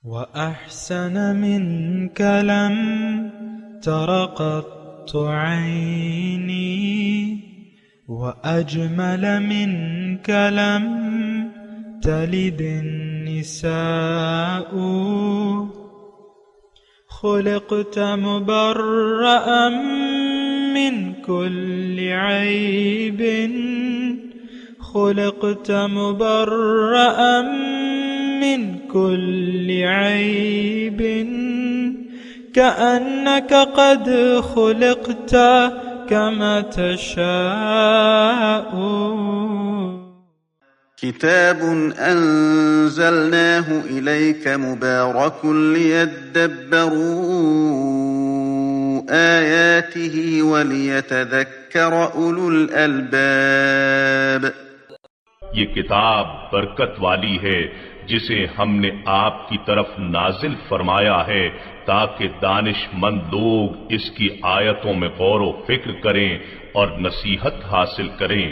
وأحسن منك لم تر قط عيني وأجمل منك لم تلد النساء خلقت مبرأ من كل عيب خلقت مبرأ من كل عيب كأنك قد خلقت كما تشاء. كتاب أنزلناه إليك مبارك ليدبروا آياته وليتذكر أولو الألباب. یہ کتاب برکت والی ہے جسے ہم نے آپ کی طرف نازل فرمایا ہے تاکہ دانش مند لوگ اس کی آیتوں میں غور و فکر کریں اور نصیحت حاصل کریں.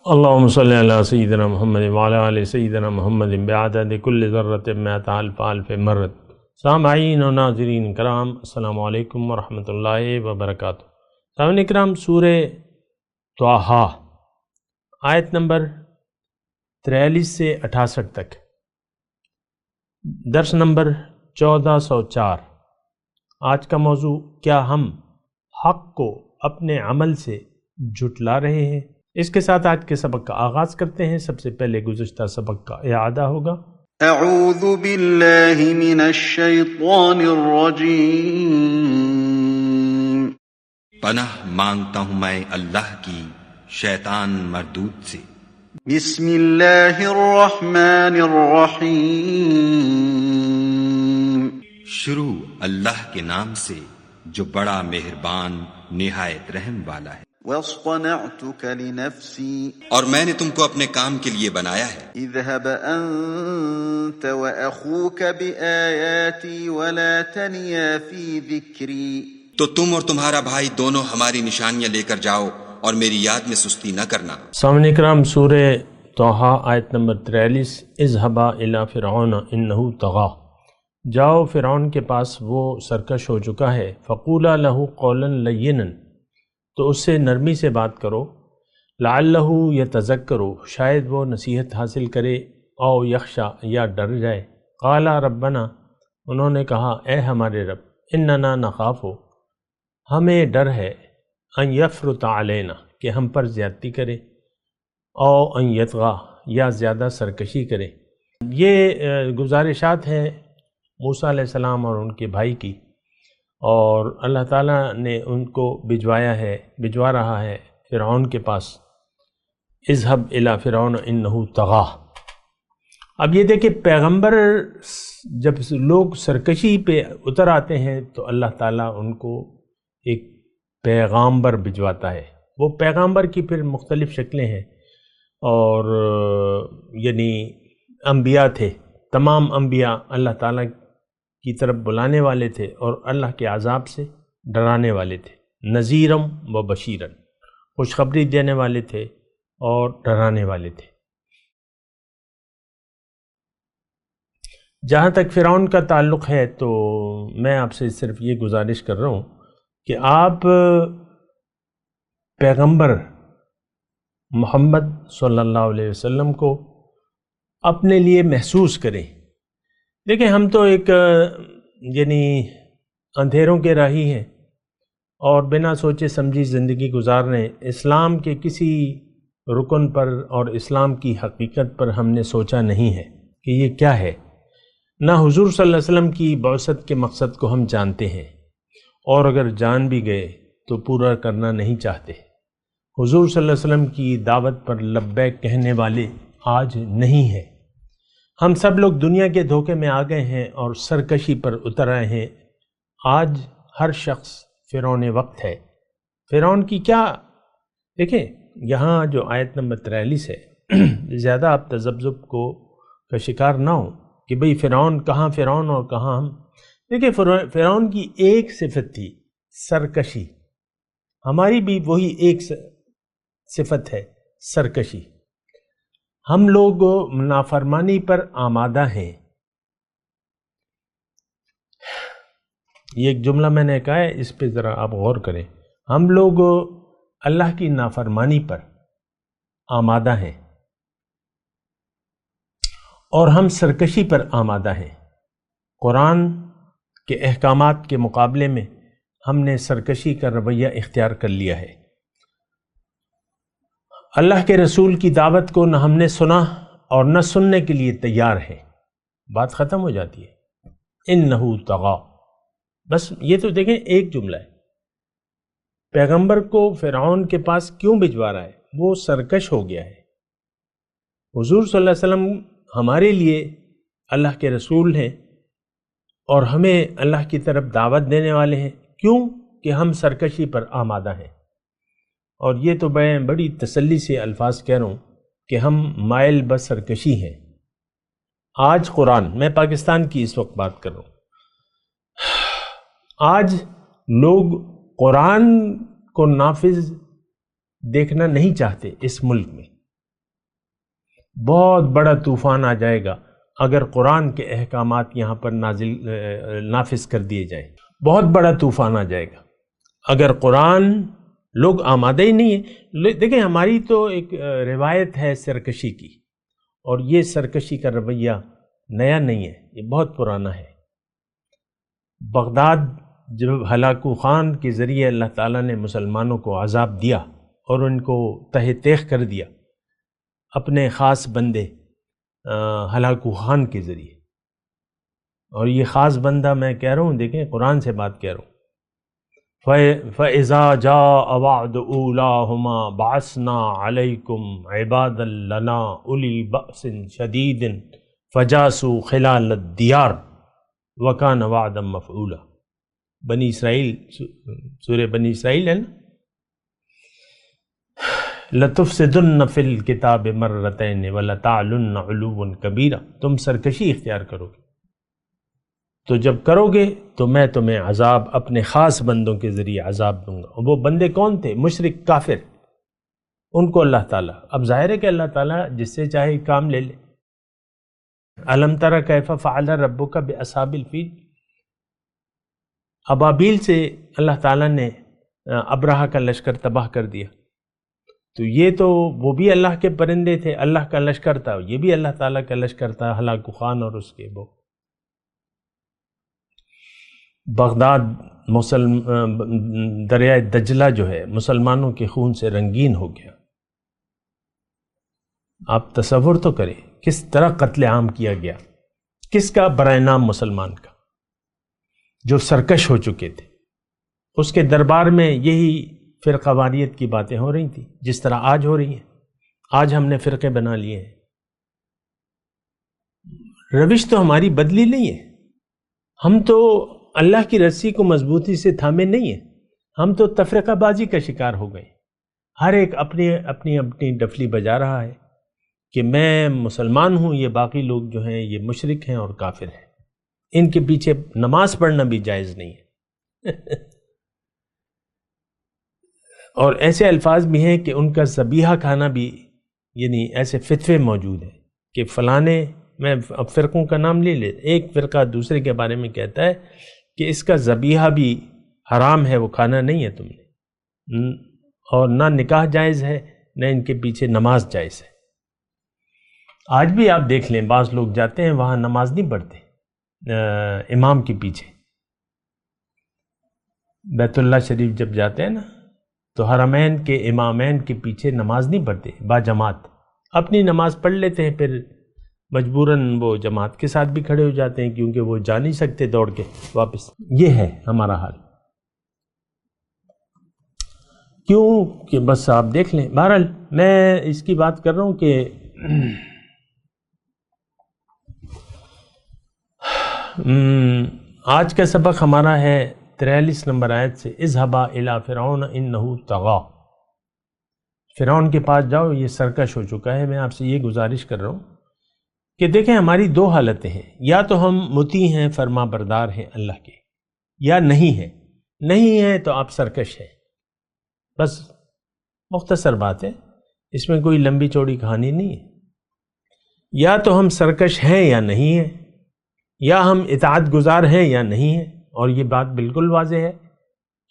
اللہم صلی علی سیدنا محمد وعلی آل سیدنا محمد بعدد کل ذرۃ مئۃ الف الف مرۃ. سامعین و ناظرین کرام، السلام علیکم ورحمۃ اللہ وبرکاتہ. سامعین کرام، سورہ طٰہٰ آیت نمبر 43 سے 68 تک، درس نمبر 1404. آج کا موضوع، کیا ہم حق کو اپنے عمل سے جھٹلا رہے ہیں؟ اس کے ساتھ آج کے سبق کا آغاز کرتے ہیں. سب سے پہلے گزشتہ سبق کا اعادہ ہوگا. اعوذ باللہ من الشیطان الرجیم. پناہ مانگتا ہوں میں اللہ کی شیطان مردود سے. بسم اللہ الرحمن الرحیم. شروع اللہ کے نام سے جو بڑا مہربان نہایت رحم والا ہے. واصطنعتك لنفسی. اور میں نے تم کو اپنے کام کے لیے بنایا ہے. اذهب انت واخوك بآیاتی ولا تنیا فی ذکری. تو تم اور تمہارا بھائی دونوں ہماری نشانیاں لے کر جاؤ اور میری یاد میں سستی نہ کرنا. سامعین کرام، سورہ طٰہٰ آیت نمبر 43. اذهبا الی فرعون انہ طغیٰ. جاؤ فرعون کے پاس، وہ سرکش ہو چکا ہے. فقولا لہ قولا لینا. تو اس سے نرمی سے بات کرو. لعلہ یتذکر، شاید وہ نصیحت حاصل کرے. او یخشا، یا ڈر جائے. قالا ربنا، انہوں نے کہا اے ہمارے رب. اننا نخاف، ہمیں ڈر ہے. ان یفرط علینا، کہ ہم پر زیادتی کرے. او ان یطغی، یا زیادہ سرکشی کرے. یہ گزارشات ہیں موسیٰ علیہ السلام اور ان کے بھائی کی، اور اللہ تعالیٰ نے ان کو بھجوا رہا ہے فرعون کے پاس. اذهب الی فرعون انہ طغیٰ. اب یہ دیکھیں، پیغمبر جب لوگ سرکشی پہ اتر آتے ہیں تو اللہ تعالیٰ ان کو ایک پیغامبر بھجواتا ہے. وہ پیغامبر کی پھر مختلف شکلیں ہیں، اور یعنی انبیاء تھے. تمام انبیاء اللہ تعالیٰ کی طرف بلانے والے تھے اور اللہ کے عذاب سے ڈرانے والے تھے. نذیرم و بشیرن، خوشخبری دینے والے تھے اور ڈرانے والے تھے. جہاں تک فرعون کا تعلق ہے تو میں آپ سے صرف یہ گزارش کر رہا ہوں کہ آپ پیغمبر محمد صلی اللہ علیہ وسلم کو اپنے لیے محسوس کریں. دیکھیں، ہم تو ایک یعنی اندھیروں کے راہی ہیں اور بنا سوچے سمجھی زندگی گزار رہے ہیں. اسلام کے کسی رکن پر اور اسلام کی حقیقت پر ہم نے سوچا نہیں ہے کہ یہ کیا ہے. نہ حضور صلی اللہ علیہ وسلم کی بعثت کے مقصد کو ہم جانتے ہیں، اور اگر جان بھی گئے تو پورا کرنا نہیں چاہتے. حضور صلی اللہ علیہ وسلم کی دعوت پر لبیک کہنے والے آج نہیں ہیں. ہم سب لوگ دنیا کے دھوکے میں آ گئے ہیں اور سرکشی پر اتر آئے ہیں. آج ہر شخص فرعون وقت ہے. فرعون کی کیا، دیکھیں یہاں جو آیت نمبر 43 ہے، زیادہ آپ تذبذب کا شکار نہ ہوں کہ بھئی فرعون کہاں فرعون اور کہاں ہم. دیکھیں، فرعون کی ایک صفت تھی، سرکشی. ہماری بھی وہی ایک صفت ہے، سرکشی. ہم لوگ نافرمانی پر آمادہ ہیں. یہ ایک جملہ میں نے کہا ہے، اس پہ ذرا آپ غور کریں. ہم لوگ اللہ کی نافرمانی پر آمادہ ہیں اور ہم سرکشی پر آمادہ ہیں. قرآن کے احکامات کے مقابلے میں ہم نے سرکشی کا رویہ اختیار کر لیا ہے. اللہ کے رسول کی دعوت کو نہ ہم نے سنا اور نہ سننے کے لیے تیار ہیں. بات ختم ہو جاتی ہے. انہو طغا. بس یہ تو دیکھیں ایک جملہ ہے. پیغمبر کو فرعون کے پاس کیوں بھجوا رہا ہے؟ وہ سرکش ہو گیا ہے. حضور صلی اللہ علیہ وسلم ہمارے لیے اللہ کے رسول ہیں اور ہمیں اللہ کی طرف دعوت دینے والے ہیں. کیوں؟ کہ ہم سرکشی پر آمادہ ہیں. اور یہ تو میں بڑی تسلی سے الفاظ کہہ رہا ہوں کہ ہم مائل بس سرکشی ہیں. آج قرآن، میں پاکستان کی اس وقت بات کر رہا ہوں، آج لوگ قرآن کو نافذ دیکھنا نہیں چاہتے. اس ملک میں بہت بڑا طوفان آ جائے گا اگر قرآن کے احکامات یہاں پر نافذ کر دیے جائیں. بہت بڑا طوفان آ جائے گا اگر قرآن، لوگ آمادہ ہی نہیں ہیں. دیکھیں ہماری تو ایک روایت ہے سرکشی کی، اور یہ سرکشی کا رویہ نیا نہیں ہے، یہ بہت پرانا ہے. بغداد جب ہلاکو خان کے ذریعے اللہ تعالیٰ نے مسلمانوں کو عذاب دیا اور ان کو تہ تیغ کر دیا اپنے خاص بندے ہلاکو خان کے ذریعے. اور یہ خاص بندہ میں کہہ رہا ہوں، دیکھیں قرآن سے بات کہہ رہا ہوں. فَإِذَا جَاءَ وَعْدُ أُولَاهُمَا بَعَثْنَا عَلَيْكُمْ عِبَادًا لَنَا أُولِي بَأْسٍ شَدِيدٍ فَجَاسُوا خِلَالَ الدِّيَارِ وَكَانَ وَعْدًا مَفْعُولًا. بنی اسرائیل، سورہ بنی اسرائیل ہے نا. لَتُفْسِدُنَّ فِي الْكِتَابِ مَرَّتَيْنِ وَلَتَعْلُنَّ عُلُوًّا كَبِيرًا. تم سرکشی اختیار کرو گے، تو جب کرو گے تو میں تمہیں عذاب اپنے خاص بندوں کے ذریعے عذاب دوں گا. اور وہ بندے کون تھے؟ مشرک کافر. ان کو اللہ تعالیٰ، اب ظاہر ہے کہ اللہ تعالیٰ جس سے چاہے کام لے لے. الم تر کیف فعل ربک باصحاب الفیل. ابابیل سے اللہ تعالیٰ نے ابرہہ کا لشکر تباہ کر دیا. تو یہ تو وہ بھی اللہ کے پرندے تھے، اللہ کا لشکر تھا، یہ بھی اللہ تعالیٰ کا لشکر تھا، ہلاکو خان اور اس کے وہ. بغداد دریائے دجلہ جو ہے مسلمانوں کے خون سے رنگین ہو گیا. آپ تصور تو کریں کس طرح قتل عام کیا گیا. کس کا؟ برائے نام مسلمان کا، جو سرکش ہو چکے تھے. اس کے دربار میں یہی فرقہ واریت کی باتیں ہو رہی تھیں جس طرح آج ہو رہی ہیں. آج ہم نے فرقے بنا لیے ہیں. روش تو ہماری بدلی نہیں ہے. ہم تو اللہ کی رسی کو مضبوطی سے تھامے نہیں ہیں. ہم تو تفرقہ بازی کا شکار ہو گئے. ہر ایک اپنی ڈفلی بجا رہا ہے کہ میں مسلمان ہوں، یہ باقی لوگ جو ہیں یہ مشرک ہیں اور کافر ہیں. ان کے پیچھے نماز پڑھنا بھی جائز نہیں ہے. اور ایسے الفاظ بھی ہیں کہ ان کا ذبیحہ کھانا بھی، یعنی ایسے فتوے موجود ہیں کہ فلانے، میں اب فرقوں کا نام لے لے، ایک فرقہ دوسرے کے بارے میں کہتا ہے کہ اس کا ذبیحہ بھی حرام ہے، وہ کھانا نہیں ہے تم نے، اور نہ نکاح جائز ہے نہ ان کے پیچھے نماز جائز ہے. آج بھی آپ دیکھ لیں بعض لوگ جاتے ہیں وہاں نماز نہیں پڑھتے امام کے پیچھے. بیت اللہ شریف جب جاتے ہیں نا تو حرمین کے امامین کے پیچھے نماز نہیں پڑھتے، با جماعت اپنی نماز پڑھ لیتے ہیں، پھر مجبوراً وہ جماعت کے ساتھ بھی کھڑے ہو جاتے ہیں کیونکہ وہ جا نہیں سکتے دوڑ کے واپس. یہ ہے ہمارا حال. کیوں کہ بس آپ دیکھ لیں. بہرحال میں اس کی بات کر رہا ہوں کہ آج کا سبق ہمارا ہے 43 نمبر آیت سے، اذهبا الى فرعون انه طغى. فرعون کے پاس جاؤ، یہ سرکش ہو چکا ہے. میں آپ سے یہ گزارش کر رہا ہوں کہ دیکھیں ہماری دو حالتیں ہیں، یا تو ہم مطیع ہیں، فرما بردار ہیں اللہ کے، یا نہیں ہیں. نہیں ہیں تو آپ سرکش ہیں. بس مختصر بات ہے، اس میں کوئی لمبی چوڑی کہانی نہیں ہے. یا تو ہم سرکش ہیں یا نہیں ہیں، یا ہم اطاعت گزار ہیں یا نہیں ہیں، اور یہ بات بالکل واضح ہے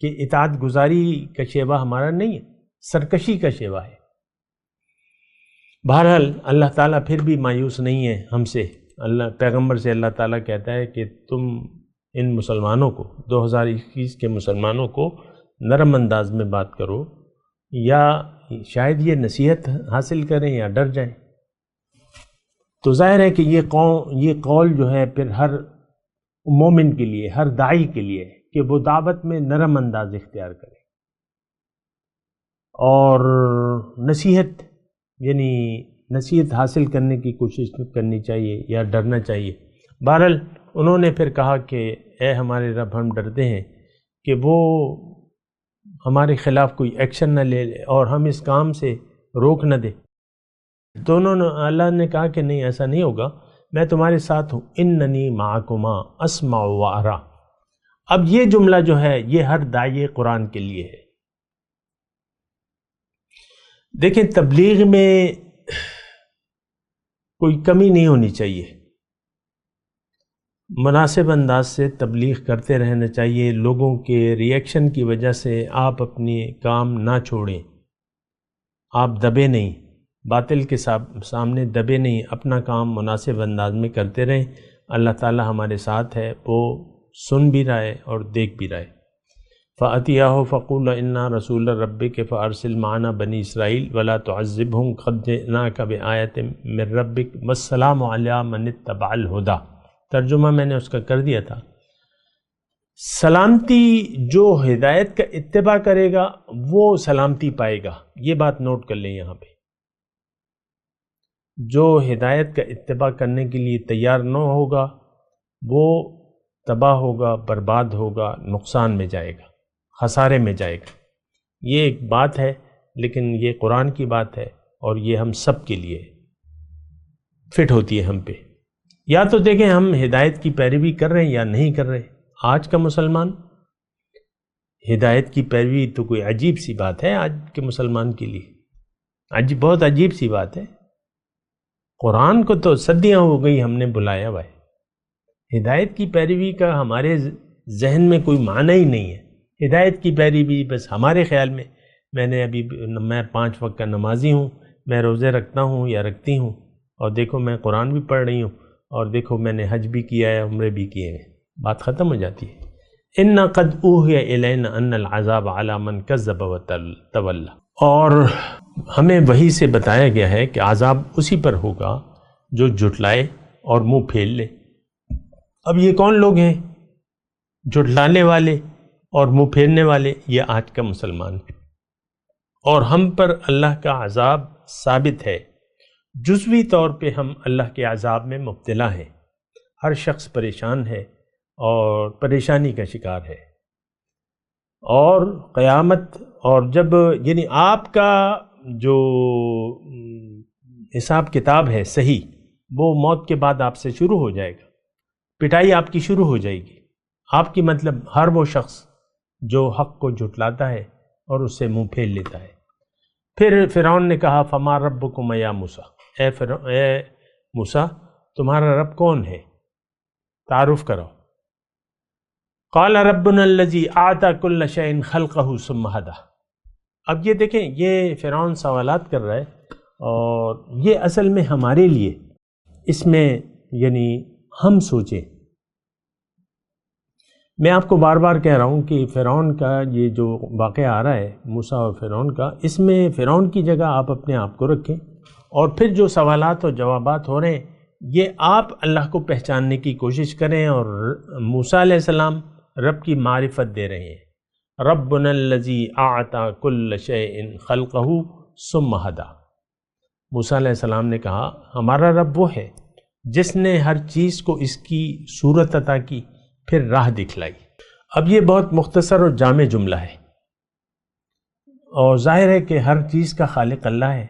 کہ اطاعت گزاری کا شیوہ ہمارا نہیں ہے، سرکشی کا شیوہ ہے۔ بہرحال اللہ تعالیٰ پھر بھی مایوس نہیں ہے ہم سے۔ اللہ پیغمبر سے اللہ تعالیٰ کہتا ہے کہ تم ان مسلمانوں کو 2021 کے مسلمانوں کو نرم انداز میں بات کرو، یا شاید یہ نصیحت حاصل کریں یا ڈر جائیں۔ تو ظاہر ہے کہ یہ قول جو ہے پھر ہر مومن کے لیے، ہر داعی کے لیے کہ وہ دعوت میں نرم انداز اختیار کرے اور نصیحت یعنی نصیحت حاصل کرنے کی کوشش کرنی چاہیے یا ڈرنا چاہیے۔ بہرحال انہوں نے پھر کہا کہ اے ہمارے رب، ہم ڈرتے ہیں کہ وہ ہمارے خلاف کوئی ایکشن نہ لے اور ہم اس کام سے روک نہ دے۔ تو اللہ نے کہا کہ نہیں، ایسا نہیں ہوگا، میں تمہارے ساتھ ہوں، اننی معکما اسمع و ارا۔ اب یہ جملہ جو ہے یہ ہر داعی قرآن کے لیے ہے۔ دیکھیں، تبلیغ میں کوئی کمی نہیں ہونی چاہیے، مناسب انداز سے تبلیغ کرتے رہنا چاہیے۔ لوگوں کے ریئیکشن کی وجہ سے آپ اپنی کام نہ چھوڑیں، آپ دبے نہیں، باطل کے سامنے دبے نہیں، اپنا کام مناسب انداز میں کرتے رہیں۔ اللہ تعالی ہمارے ساتھ ہے، وہ سن بھی رہا ہے اور دیکھ بھی رہا ہے۔ فَأَتِيَاهُ فَقُولَ إِنَّا رَسُولَ رَبِّكَ فَأَرْسِلْ مَعَنَا بَنِي إِسْرَائِيلَ وَلَا تُعَذِّبْهُمْ قَدْ جِئْنَاكَ بِآيَةٍ مِّن رَّبِّكَ وَالسَّلَامُ عَلَىٰ مَنِ اتَّبَعَ الْهُدَىٰ۔ ترجمہ میں نے اس کا کر دیا تھا، سلامتی جو ہدایت کا اتباع کرے گا وہ سلامتی پائے گا۔ یہ بات نوٹ کر لیں یہاں پہ، جو ہدایت کا اتباع کرنے کے لیے تیار نہ ہوگا وہ تباہ ہوگا، برباد ہوگا، نقصان میں جائے گا، خسارے میں جائے گا۔ یہ ایک بات ہے، لیکن یہ قرآن کی بات ہے اور یہ ہم سب کے لیے فٹ ہوتی ہے ہم پہ۔ یا تو دیکھیں ہم ہدایت کی پیروی کر رہے ہیں یا نہیں کر رہے۔ آج کا مسلمان ہدایت کی پیروی تو کوئی عجیب سی بات ہے آج کے مسلمان کے لیے، بہت عجیب سی بات ہے۔ قرآن کو تو صدیاں ہو گئی ہم نے بلایا ہوا ہے، ہدایت کی پیروی کا ہمارے ذہن میں کوئی معنی ہی نہیں ہے۔ ہدایت کی پیروی بس ہمارے خیال میں، میں 5 وقت کا نمازی ہوں، میں روزے رکھتا ہوں یا رکھتی ہوں، اور دیکھو میں قرآن بھی پڑھ رہی ہوں، اور دیکھو میں نے حج بھی کیا ہے، عمرے بھی کیے ہیں، بات ختم ہو جاتی ہے۔ اِنَّا قَدْ أُوحِيَ إِلَيْنَا أَنَّ الْعَذَابَ عَلَىٰ مَنْ كَذَّبَ وَتَوَلَّىٰ۔ اور ہمیں وحی سے بتایا گیا ہے کہ عذاب اسی پر ہوگا جو جھٹلائے اور منہ پھیل لے۔ اب یہ کون لوگ ہیں جھٹلانے والے اور منہ پھیرنے والے؟ یہ آج کا مسلمان ہے، اور ہم پر اللہ کا عذاب ثابت ہے۔ جزوی طور پہ ہم اللہ کے عذاب میں مبتلا ہیں، ہر شخص پریشان ہے اور پریشانی کا شکار ہے، اور قیامت اور جب یعنی آپ کا جو حساب کتاب ہے صحیح، وہ موت کے بعد آپ سے شروع ہو جائے گا، پٹائی آپ کی شروع ہو جائے گی۔ آپ کی مطلب ہر وہ شخص جو حق کو جھٹلاتا ہے اور اس سے منہ پھیر لیتا ہے۔ پھر فرعون نے کہا فما ربکم یا موسیٰ، اے موسیٰ تمہارا رب کون ہے، تعارف کرو۔ قال ربنا الذی اعطى كل شيء خلقه ثم هدى۔ اب یہ دیکھیں، یہ فرعون سوالات کر رہا ہے، اور یہ اصل میں ہمارے لیے اس میں یعنی ہم سوچیں۔ میں آپ کو بار بار کہہ رہا ہوں کہ فرعون کا یہ جو واقعہ آ رہا ہے موسیٰ اور فرعون کا، اس میں فرعون کی جگہ آپ اپنے آپ کو رکھیں، اور پھر جو سوالات اور جوابات ہو رہے ہیں یہ آپ اللہ کو پہچاننے کی کوشش کریں، اور موسیٰ علیہ السلام رب کی معرفت دے رہے ہیں۔ ربنا الذی اعطى كل شيء خلقه ثم هدى۔ موسیٰ علیہ السلام نے کہا ہمارا رب وہ ہے جس نے ہر چیز کو اس کی صورت عطا کی، پھر راہ دکھلائی۔ اب یہ بہت مختصر اور جامع جملہ ہے، اور ظاہر ہے کہ ہر چیز کا خالق اللہ ہے۔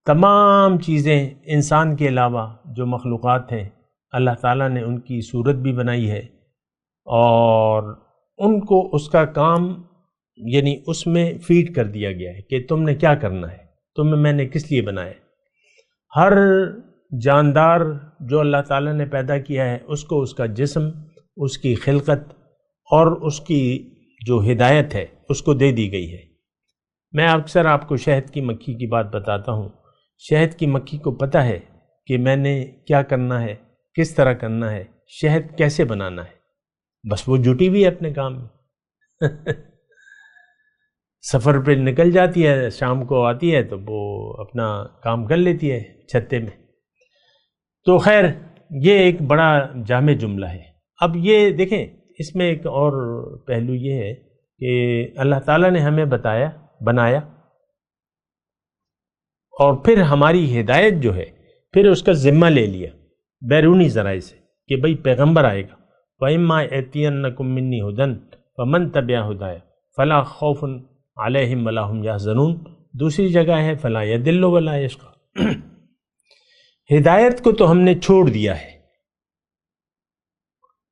تمام چیزیں انسان کے علاوہ جو مخلوقات ہیں اللہ تعالیٰ نے ان کی صورت بھی بنائی ہے، اور ان کو اس کا کام یعنی اس میں فیڈ کر دیا گیا ہے کہ تم نے کیا کرنا ہے، تمہیں میں نے کس لیے بنایا ہے۔ ہر جاندار جو اللہ تعالیٰ نے پیدا کیا ہے اس کو اس کا جسم، اس کی خلقت اور اس کی جو ہدایت ہے اس کو دے دی گئی ہے۔ میں اکثر آپ کو شہد کی مکھی کی بات بتاتا ہوں۔ شہد کی مکھی کو پتہ ہے کہ میں نے کیا کرنا ہے، کس طرح کرنا ہے، شہد کیسے بنانا ہے، بس وہ جٹی ہوئی ہے اپنے کام میں سفر پہ نکل جاتی ہے، شام کو آتی ہے تو وہ اپنا کام کر لیتی ہے چھتے میں۔ تو خیر یہ ایک بڑا جامع جملہ ہے۔ اب یہ دیکھیں اس میں ایک اور پہلو یہ ہے کہ اللہ تعالیٰ نے ہمیں بنایا اور پھر ہماری ہدایت جو ہے پھر اس کا ذمہ لے لیا بیرونی ذرائع سے کہ بھئی پیغمبر آئے گا، وَإِمَّا يَأْتِيَنَّكُم مِّنِّي هُدًى فَمَن تَبِعَ هُدَايَ فَلَا خَوْفٌ عَلَيْهِمْ وَلَا هُمْ يَحْزَنُونَ۔ دوسری جگہ ہے فَلَا يَضِلُّ وَلَا يَشْقَىٰ۔ ہدایت کو تو ہم نے چھوڑ دیا ہے،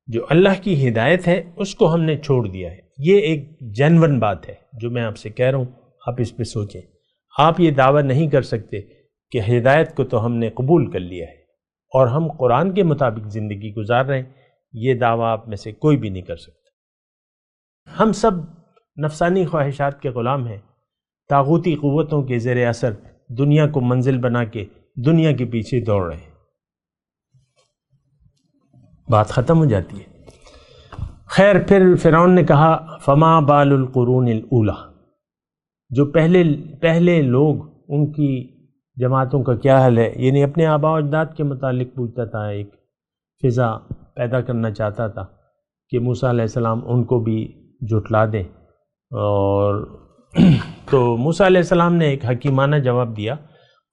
جو اللہ کی ہدایت ہے اس کو ہم نے چھوڑ دیا ہے۔ یہ ایک جینون بات ہے جو میں آپ سے کہہ رہا ہوں، آپ اس پہ سوچیں۔ آپ یہ دعویٰ نہیں کر سکتے کہ ہدایت کو تو ہم نے قبول کر لیا ہے اور ہم قرآن کے مطابق زندگی گزار رہے ہیں، یہ دعویٰ آپ میں سے کوئی بھی نہیں کر سکتا۔ ہم سب نفسانی خواہشات کے غلام ہیں، طاغوتی قوتوں کے زیر اثر دنیا کو منزل بنا کے دنیا کے پیچھے دوڑ رہے ہیں، بات ختم ہو جاتی ہے۔ خیر پھر فرعون نے کہا فما بال القرون الاولی، جو پہلے لوگ ان کی جماعتوں کا کیا حال ہے، یعنی اپنے آباء و اجداد کے متعلق پوچھتا تھا، ایک فضا پیدا کرنا چاہتا تھا کہ موسیٰ علیہ السلام ان کو بھی جھٹلا دیں، اور تو موسیٰ علیہ السلام نے ایک حکیمانہ جواب دیا،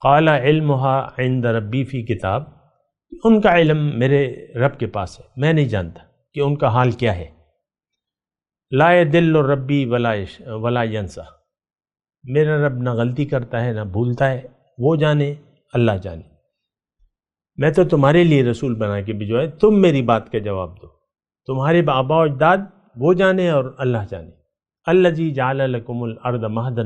قال علمها عند ربی فی کتاب، ان کا علم میرے رب کے پاس ہے، میں نہیں جانتا کہ ان کا حال کیا ہے۔ لا يدل ربی ولا ینسا، میرا رب نہ غلطی کرتا ہے نہ بھولتا ہے، وہ جانے اللہ جانے۔ میں تو تمہارے لیے رسول بنا کے بھیجوائے، تم میری بات کا جواب دو، تمہارے آباء و اجداد وہ جانے اور اللہ جانے۔ الذی جعل لکم الارض مہدا،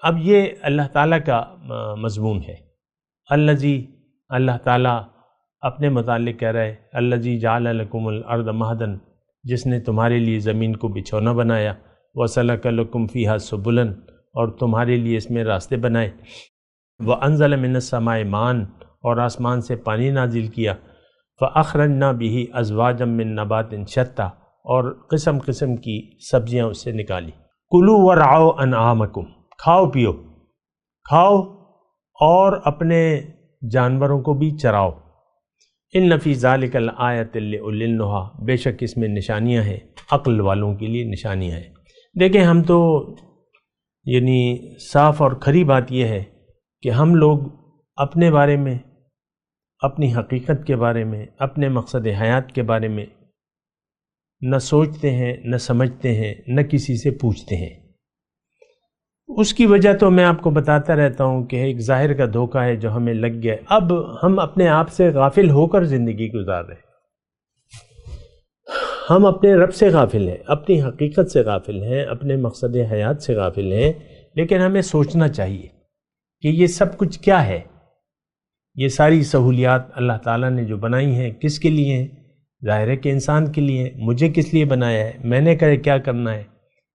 اب یہ اللہ تعالیٰ کا مضمون ہے۔ الذی، اللہ تعالیٰ اپنے متعلق کہہ رہا ہے، الذی جعل لکم الارض مہدا، جس نے تمہارے لیے زمین کو بچھونا بنایا، وسلک لکم فیہا سبلا، اور تمہارے لیے اس میں راستے بنائے، وانزل من السماء ماء، اور آسمان سے پانی نازل کیا، فاخرجنا به ازواجا من نبات شتى، اور قسم قسم کی سبزیاں اس سے نکالی۔ کلوا ورعوا انعامکم، کھاؤ پیو، کھاؤ اور اپنے جانوروں کو بھی چراؤ۔ ان فی ذلک لآیۃ لأولی النہی، بے شک اس میں نشانیاں ہیں، عقل والوں کے لیے نشانیاں ہیں۔ دیکھیں ہم تو یعنی صاف اور کھری بات یہ ہے کہ ہم لوگ اپنے بارے میں، اپنی حقیقت کے بارے میں، اپنے مقصد حیات کے بارے میں نہ سوچتے ہیں، نہ سمجھتے ہیں، نہ کسی سے پوچھتے ہیں۔ اس کی وجہ تو میں آپ کو بتاتا رہتا ہوں کہ ایک ظاہر کا دھوکہ ہے جو ہمیں لگ گیا۔ اب ہم اپنے آپ سے غافل ہو کر زندگی گزار رہے ہیں، ہم اپنے رب سے غافل ہیں، اپنی حقیقت سے غافل ہیں، اپنے مقصد حیات سے غافل ہیں، لیکن ہمیں سوچنا چاہیے کہ یہ سب کچھ کیا ہے، یہ ساری سہولیات اللہ تعالیٰ نے جو بنائی ہیں کس کے لیے ہیں؟ ظاہر ہے کہ انسان کے لیے۔ مجھے کس لیے بنایا ہے، میں نے کیا کرنا ہے،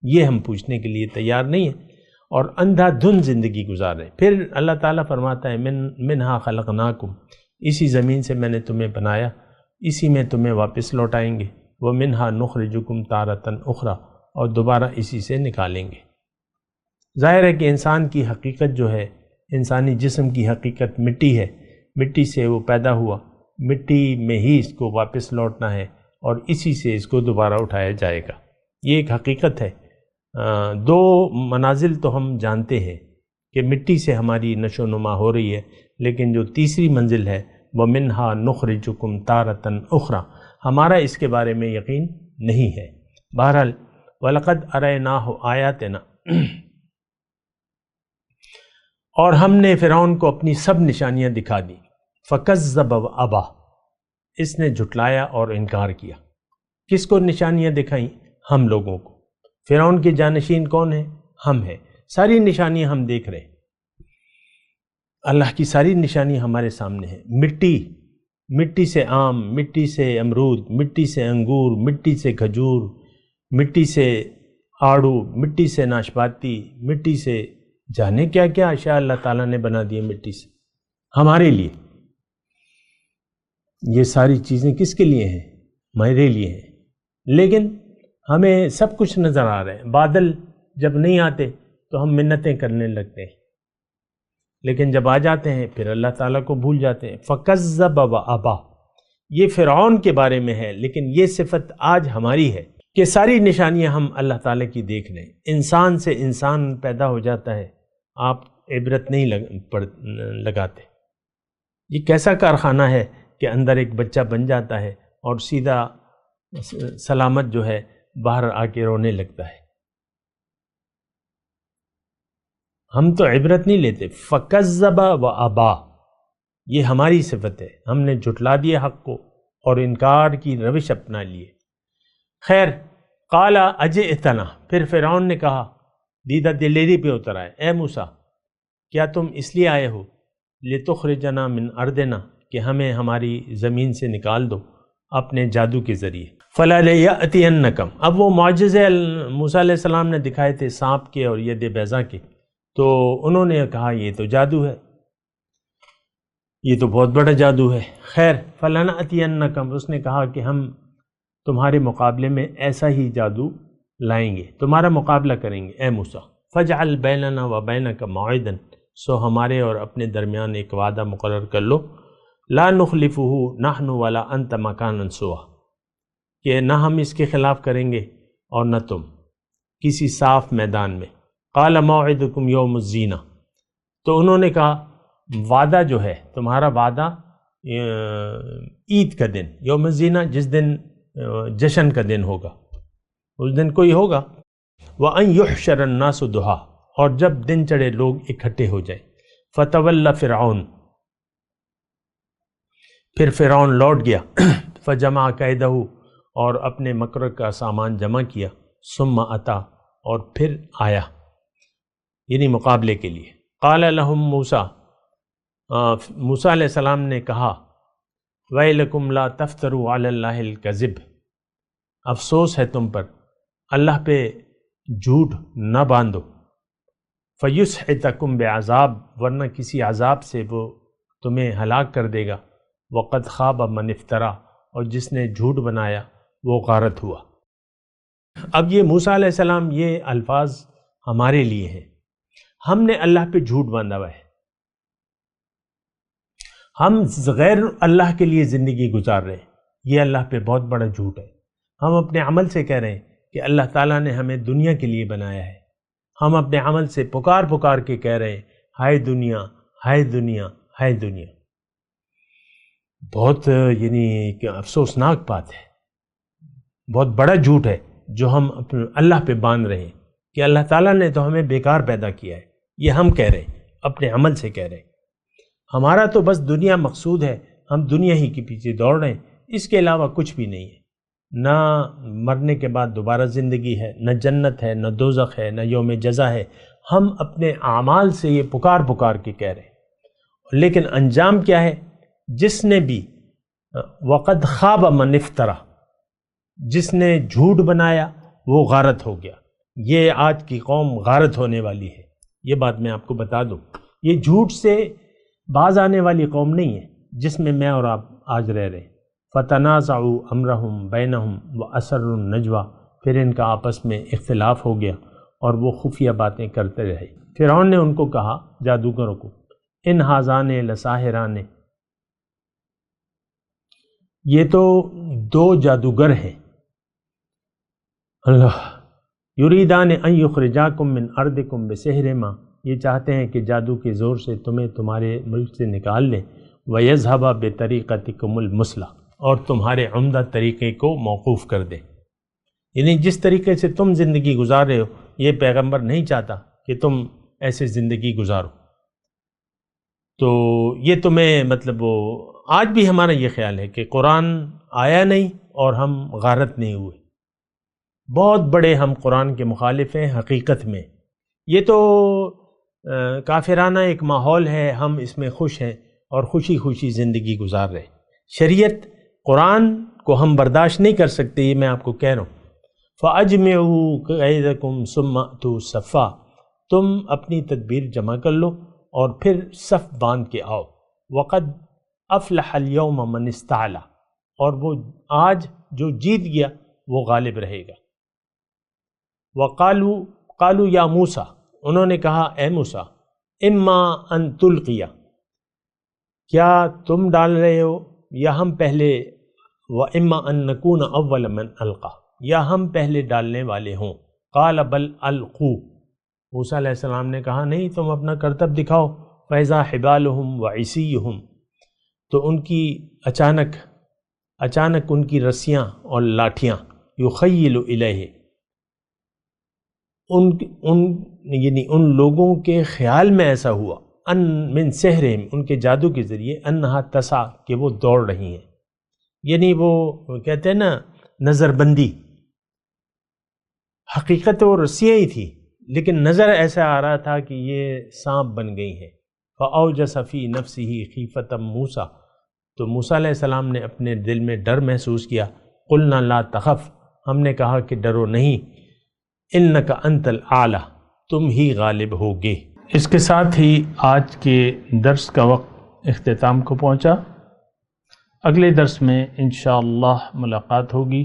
یہ ہم پوچھنے کے لیے تیار نہیں ہیں اور اندھا دھند زندگی گزار رہے ہیں۔ پھر اللہ تعالیٰ فرماتا ہے منہا خلقناکم، اسی زمین سے میں نے تمہیں بنایا، اسی میں تمہیں واپس لوٹائیں گے، ومنہا نخرجکم تارۃ اخری، اور دوبارہ اسی سے نکالیں گے۔ ظاہر ہے کہ انسان کی حقیقت جو ہے، انسانی جسم کی حقیقت مٹی ہے، مٹی سے وہ پیدا ہوا، مٹی میں ہی اس کو واپس لوٹنا ہے اور اسی سے اس کو دوبارہ اٹھایا جائے گا۔ یہ ایک حقیقت ہے۔ دو منازل تو ہم جانتے ہیں کہ مٹی سے ہماری نشو و نما ہو رہی ہے، لیکن جو تیسری منزل ہے وَمِنْهَا نُخْرِجُكُمْ تَارَةً أُخْرَى، ہمارا اس کے بارے میں یقین نہیں ہے۔ بہرحال وَلَقَدْ أَرَيْنَاهُ آيَاتِنَا، اور ہم نے فرعون کو اپنی سب نشانیاں دکھا دی، فَكَذَّبَ وَأَبَى، اس نے جھٹلایا اور انکار کیا۔ کس کو نشانیاں دکھائیں؟ ہم لوگوں کو۔ فرعون کے جانشین کون ہیں؟ ہم ہیں۔ ساری نشانیاں ہم دیکھ رہے ہیں، اللہ کی ساری نشانیاں ہمارے سامنے ہیں۔ مٹی مٹی سے آم، مٹی سے امرود، مٹی سے انگور، مٹی سے کھجور، مٹی سے آڑو، مٹی سے ناشپاتی، مٹی سے جانے کیا کیا اشیاء اللہ تعالیٰ نے بنا دیے مٹی سے ہمارے لیے۔ یہ ساری چیزیں کس کے لیے ہیں؟ میرے لیے ہیں۔ لیکن ہمیں سب کچھ نظر آ رہا ہے۔ بادل جب نہیں آتے تو ہم منتیں کرنے لگتے ہیں، لیکن جب آ جاتے ہیں پھر اللہ تعالیٰ کو بھول جاتے ہیں۔ فَكَذَّبَ وَأَبَى، یہ فرعون کے بارے میں ہے، لیکن یہ صفت آج ہماری ہے کہ ساری نشانیاں ہم اللہ تعالیٰ کی دیکھ رہے ہیں۔ انسان سے انسان پیدا ہو جاتا ہے، آپ عبرت نہیں لگاتے۔ یہ کیسا کارخانہ ہے کہ اندر ایک بچہ بن جاتا ہے اور سیدھا سلامت جو ہے باہر آ کے رونے لگتا ہے۔ ہم تو عبرت نہیں لیتے۔ فَكَذَّبَ وَأَبَى، یہ ہماری صفت ہے، ہم نے جھٹلا دیا حق کو اور انکار کی روش اپنا لیے۔ خیر، قَالَ أَجِئْتَنَا، پھر فرعون نے کہا، دیدہ دلیری پہ اتر آئے، اے موسیٰ کیا تم اس لیے آئے ہو لِتُخْرِجَنَا مِنْ أَرْضِنَا، کہ ہمیں ہماری زمین سے نکال دو اپنے جادو کے ذریعے۔ فَلَيَأْتِيَنَّكُمْ، اب وہ معجزے موسیٰ علیہ السلام نے دکھائے تھے سانپ کے اور ید بیضا کے، تو انہوں نے کہا یہ تو جادو ہے، یہ تو بہت بڑا جادو ہے۔ خیر، فَلَنَأْتِيَنَّكُمْ، اس نے کہا کہ ہم تمہارے مقابلے میں ایسا ہی جادو لائیں گے، تمہارا مقابلہ کریں گے اے موسیٰ۔ فَاجْعَلْ بَيْنَنَا وَبَيْنَكَ مَوْعِدًا، سو ہمارے اور اپنے درمیان ایک وعدہ مقرر کر لو، لَا نُخْلِفُهُ نَحْنُ وَلَا أَنْتَ مَكَانًا سُوًى، کہ نہ ہم اس کے خلاف کریں گے اور نہ تم، کسی صاف میدان میں۔ قَالَ مَوْعِدُكُمْ يَوْمُ الزِّينَةِ، تو انہوں نے کہا وعدہ جو ہے تمہارا وعدہ عید کا دن، یوم الزینہ، جس دن جشن کا دن ہوگا، اس دن کوئی ہوگا۔ وَأَن يُحْشَرَ النَّاسُ ضُحًى، اور جب دن چڑھے لوگ اکٹھے ہو جائے۔ فَتَوَلَّ فِرْعَوْنُ، پھر فرعون لوٹ گیا، فَجَمَعَ كَيْدَهُ، اور اپنے مکر کا سامان جمع کیا، ثُمَّ أَتَى، اور پھر آیا، یعنی مقابلے کے لیے۔ قَالَ لَهُم موسیٰ، موسیٰ علیہ السلام نے کہا، وَيْلَكُمْ لَا تَفْتَرُوا عَلَى اللَّهِ الْكَذِبَ، افسوس ہے تم پر، اللہ پہ جھوٹ نہ باندھو، فَيُسْحِتَكُمْ بِعَذَابٍ، ورنہ کسی عذاب سے وہ تمہیں ہلاک کر دے گا، وَقَدْ خَابَ مَنِ افْتَرَى، اور جس نے جھوٹ بنایا وہ غارت ہوا۔ اب یہ موسیٰ علیہ السلام، یہ الفاظ ہمارے لیے ہیں۔ ہم نے اللہ پہ جھوٹ باندھا ہوا ہے، ہم غیر اللہ کے لیے زندگی گزار رہے ہیں، یہ اللہ پہ بہت بڑا جھوٹ ہے۔ ہم اپنے عمل سے کہہ رہے ہیں کہ اللہ تعالیٰ نے ہمیں دنیا کے لیے بنایا ہے، ہم اپنے عمل سے پکار کے کہہ رہے ہیں ہائے دنیا، ہائے دنیا، ہائے دنیا۔ بہت یعنی کہ افسوسناک بات ہے، بہت بڑا جھوٹ ہے جو ہم اللہ پہ باندھ رہے ہیں کہ اللہ تعالیٰ نے تو ہمیں بیکار پیدا کیا ہے، یہ ہم کہہ رہے ہیں، اپنے عمل سے کہہ رہے ہیں۔ ہمارا تو بس دنیا مقصود ہے، ہم دنیا ہی کے پیچھے دوڑ رہے ہیں، اس کے علاوہ کچھ بھی نہیں ہے۔ نہ مرنے کے بعد دوبارہ زندگی ہے، نہ جنت ہے، نہ دوزخ ہے، نہ یوم جزا ہے۔ ہم اپنے اعمال سے یہ پکار کے کہہ رہے ہیں، لیکن انجام کیا ہے؟ جس نے بھی وقد خواب من افترا، جس نے جھوٹ بنایا وہ غارت ہو گیا۔ یہ آج کی قوم غارت ہونے والی ہے، یہ بات میں آپ کو بتا دوں۔ یہ جھوٹ سے باز آنے والی قوم نہیں ہے جس میں میں اور آپ آج رہ رہے ہیں۔ فتنازعوا امرهم بینہم واسروا النجوى، پھر ان کا آپس میں اختلاف ہو گیا اور وہ خفیہ باتیں کرتے رہے۔ فرعون نے ان کو کہا، جادوگروں کو، ان ھذان لساحران، یہ تو دو جادوگر ہیں، اللہ یریدان ان یخرجاکم من ارضکم بسحرہما، یہ چاہتے ہیں کہ جادو کے زور سے تمہیں تمہارے ملک سے نکال لیں، ویذھبا بطریقتکم المثلی، اور تمہارے عمدہ طریقے کو موقوف کر دیں۔ یعنی جس طریقے سے تم زندگی گزار رہے ہو، یہ پیغمبر نہیں چاہتا کہ تم ایسے زندگی گزارو۔ تو یہ تمہیں مطلب وہ آج بھی ہمارا یہ خیال ہے کہ قرآن آیا نہیں اور ہم غارت نہیں ہوئے، بہت بڑے ہم قرآن کے مخالف ہیں حقیقت میں۔ یہ تو کافرانہ ایک ماحول ہے، ہم اس میں خوش ہیں اور خوشی زندگی گزار رہے ہیں۔ شریعت قرآن کو ہم برداشت نہیں کر سکتے، یہ میں آپ کو کہہ رہا ہوں۔ فَأَجْمِعُوا كَيْدَكُمْ ثُمَّ أْتُوا صَفًّا، تم اپنی تدبیر جمع کر لو اور پھر صف باندھ کے آؤ۔ وَقَدْ أَفْلَحَ الْيَوْمَ مَنِ اسْتَعْلَى، اور وہ آج جو جیت گیا وہ غالب رہے گا۔ وَقَالُوا يَا موسیٰ، انہوں نے کہا اے موسیٰ، اِمَّا أَن تُلْقِيَ، کیا تم ڈال رہے ہو یا ہم پہلے، وَإِمَّا أَن نَّكُونَ أَوَّلَ مَنْ أَلْقَى، یا ہم پہلے ڈالنے والے ہوں۔ قَالَ بَلْ أَلْقُوا، موسیٰ علیہ السلام نے کہا نہیں، تم اپنا کرتب دکھاؤ۔ فَإِذَا حِبَالُهُمْ وَعِصِيُّهُمْ، تو ان کی اچانک ان کی رسیاں اور لاٹھیاں، يُخَيِّلُ إِلَيْهِ، یعنی ان لوگوں کے خیال میں ایسا ہوا، ان من سحرہم، ان کے جادو کے ذریعے، انہا تسعی، کہ وہ دوڑ رہی ہیں، یعنی وہ کہتے ہیں نا نظر بندی، حقیقت وہ رسیاں ہی تھی لیکن نظر ایسا آ رہا تھا کہ یہ سانپ بن گئی ہیں۔ فَأَوْجَسَ فِي نَفْسِهِ خِیفَةً مُوسیٰ، تو موسیٰ علیہ السلام نے اپنے دل میں ڈر محسوس کیا۔ قُلْنَا لَا تَخَفْ، ہم نے کہا کہ ڈرو نہیں، إِنَّكَ أَنْتَ الْأَعْلَى، تم ہی غالب ہوگے۔ اس کے ساتھ ہی آج کے درس کا وقت اختتام کو پہنچا۔ اگلے درس میں انشاءاللہ ملاقات ہوگی۔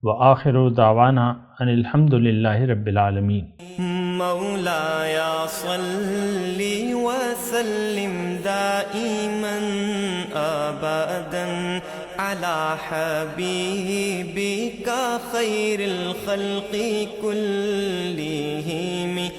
وآخر دعوانا ان الحمد للہ رب العالمین۔ مولاي صل وسلم دائما ابدا على حبيبك خير الخلق كلهم